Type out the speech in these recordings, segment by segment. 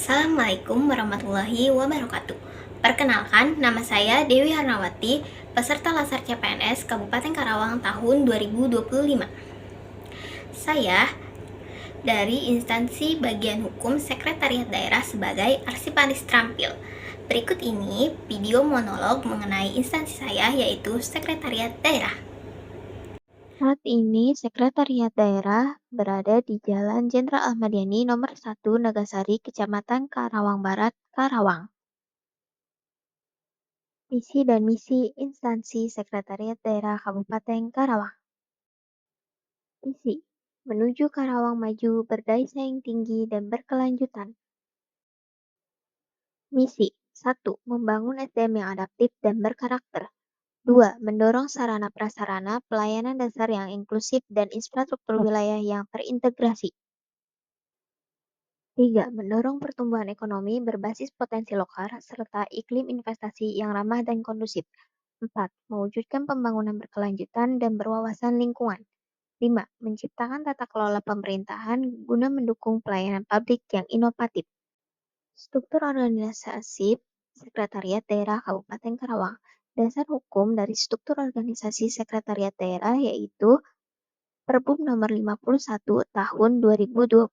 Assalamualaikum warahmatullahi wabarakatuh. Perkenalkan, nama saya Dewi Harnawati, peserta Laser CPNS Kabupaten Karawang tahun 2025. Saya dari instansi bagian hukum Sekretariat Daerah sebagai arsiparis terampil. Berikut ini video monolog mengenai instansi saya, yaitu Sekretariat Daerah. Saat ini Sekretariat Daerah berada di Jalan Jenderal Ahmad Yani nomor 1 Nagasari, Kecamatan Karawang Barat, Karawang. Visi dan misi instansi Sekretariat Daerah Kabupaten Karawang. Visi: menuju Karawang maju, berdaya saing tinggi, dan berkelanjutan. Misi: 1. Membangun SDM yang adaptif dan berkarakter. 2. Mendorong sarana prasarana pelayanan dasar yang inklusif dan infrastruktur wilayah yang terintegrasi. 3. Mendorong pertumbuhan ekonomi berbasis potensi lokal serta iklim investasi yang ramah dan kondusif. 4. Mewujudkan pembangunan berkelanjutan dan berwawasan lingkungan. 5. Menciptakan tata kelola pemerintahan guna mendukung pelayanan publik yang inovatif. Struktur organisasi Sekretariat Daerah Kabupaten Karawang. Dasar hukum dari struktur organisasi Sekretariat Daerah yaitu Perbum nomor 51 tahun 2021.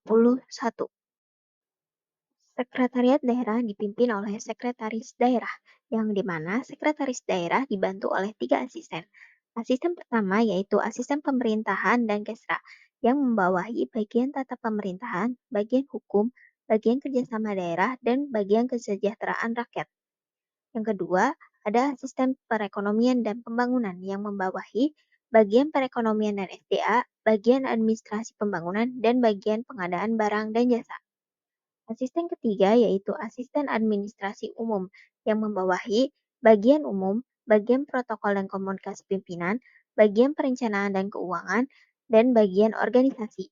Sekretariat Daerah dipimpin oleh Sekretaris Daerah, yang dimana Sekretaris Daerah dibantu oleh 3 asisten. Asisten pertama yaitu Asisten Pemerintahan dan Kesra, yang membawahi bagian tata pemerintahan, bagian hukum, bagian kerjasama daerah, dan bagian kesejahteraan rakyat. Yang kedua, ada Asisten Perekonomian dan Pembangunan yang membawahi bagian perekonomian dan SDA, bagian administrasi pembangunan, dan bagian pengadaan barang dan jasa. Asisten ketiga yaitu asisten administrasi umum yang membawahi bagian umum, bagian protokol dan komunikasi pimpinan, bagian perencanaan dan keuangan, dan bagian organisasi.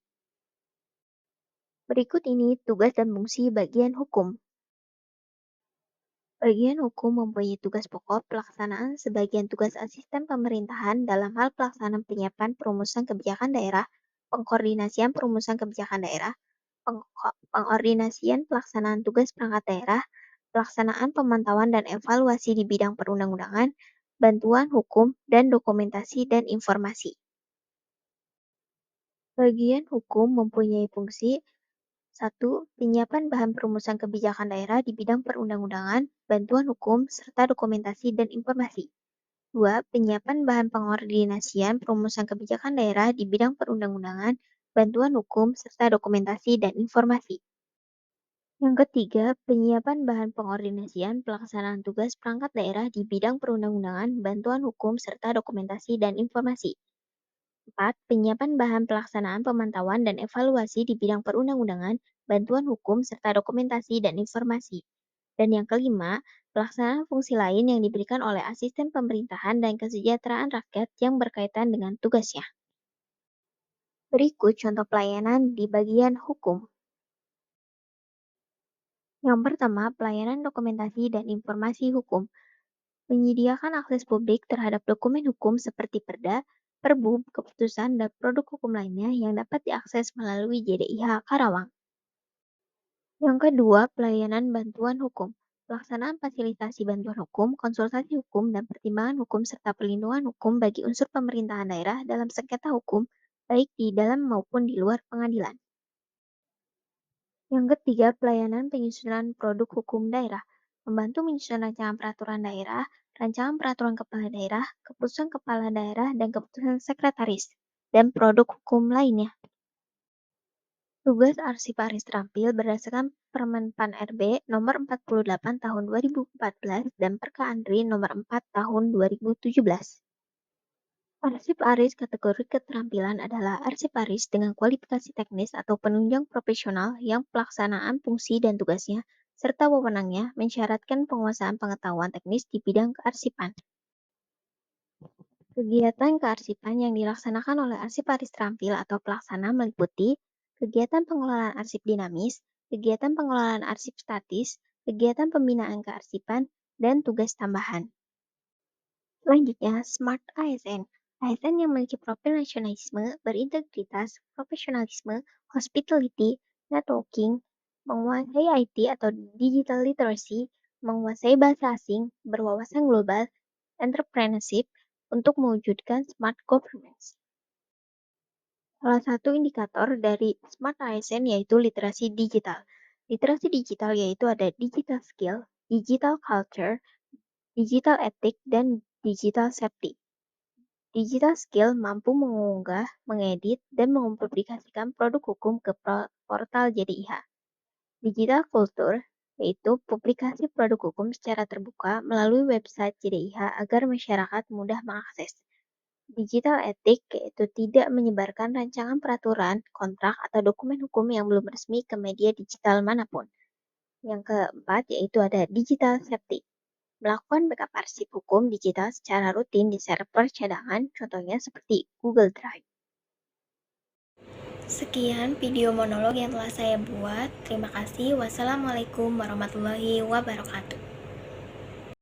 Berikut ini tugas dan fungsi bagian hukum. Bagian hukum mempunyai tugas pokok pelaksanaan sebagian tugas asisten pemerintahan dalam hal pelaksanaan penyiapan perumusan kebijakan daerah, pengkoordinasian perumusan kebijakan daerah, pengordinasian pelaksanaan tugas perangkat daerah, pelaksanaan pemantauan dan evaluasi di bidang perundang-undangan, bantuan hukum, dan dokumentasi dan informasi. Bagian hukum mempunyai fungsi 1. Penyiapan bahan perumusan kebijakan daerah di bidang perundang-undangan, bantuan hukum, serta dokumentasi dan informasi. 2. Penyiapan bahan pengordinasian perumusan kebijakan daerah di bidang perundang-undangan, bantuan hukum, serta dokumentasi dan informasi. Yang ketiga, penyiapan bahan pengordinasian pelaksanaan tugas perangkat daerah di bidang perundang-undangan, bantuan hukum, serta dokumentasi dan informasi. 4. Penyiapan bahan pelaksanaan pemantauan dan evaluasi di bidang perundang-undangan, bantuan hukum, serta dokumentasi dan informasi. Dan yang kelima, pelaksanaan fungsi lain yang diberikan oleh asisten pemerintahan dan kesejahteraan rakyat yang berkaitan dengan tugasnya. Berikut contoh pelayanan di bagian hukum. Yang pertama, pelayanan dokumentasi dan informasi hukum. Menyediakan akses publik terhadap dokumen hukum seperti perda, perbum, keputusan, dan produk hukum lainnya yang dapat diakses melalui JDIH Karawang. Yang kedua, pelayanan bantuan hukum. Pelaksanaan fasilitasi bantuan hukum, konsultasi hukum, dan pertimbangan hukum serta perlindungan hukum bagi unsur pemerintahan daerah dalam sengketa hukum, baik di dalam maupun di luar pengadilan. Yang ketiga, pelayanan penyusunan produk hukum daerah. Membantu menyusun rancangan peraturan daerah, rancangan peraturan kepala daerah, keputusan kepala daerah, dan keputusan sekretaris, dan produk hukum lainnya. Tugas arsiparis terampil berdasarkan Permen Pan RB nomor 48 tahun 2014 dan Perka Andri nomor 4 tahun 2017. Arsiparis kategori keterampilan adalah arsiparis dengan kualifikasi teknis atau penunjang profesional yang pelaksanaan fungsi dan tugasnya serta wewenangnya mensyaratkan penguasaan pengetahuan teknis di bidang kearsipan. Kegiatan kearsipan yang dilaksanakan oleh arsiparis terampil atau pelaksana meliputi kegiatan pengelolaan arsip dinamis, kegiatan pengelolaan arsip statis, kegiatan pembinaan kearsipan, dan tugas tambahan. Selanjutnya, Smart ASN. ASN yang memiliki profil nasionalisme, berintegritas, profesionalisme, hospitality, networking, menguasai IT atau digital literacy, menguasai bahasa asing, berwawasan global, entrepreneurship, untuk mewujudkan smart governance. Salah satu indikator dari Smart ASN yaitu literasi digital. Literasi digital yaitu ada digital skill, digital culture, digital ethic, dan digital safety. Digital skill mampu mengunggah, mengedit, dan mempublikasikan produk hukum ke portal JDIH. Digital culture yaitu publikasi produk hukum secara terbuka melalui website JDIH agar masyarakat mudah mengakses. Digital etik yaitu tidak menyebarkan rancangan peraturan, kontrak, atau dokumen hukum yang belum resmi ke media digital manapun. Yang keempat yaitu ada digital safety. Melakukan backup arsip hukum digital secara rutin di server cadangan, contohnya seperti Google Drive. Sekian video monolog yang telah saya buat. Terima kasih. Wassalamualaikum warahmatullahi wabarakatuh.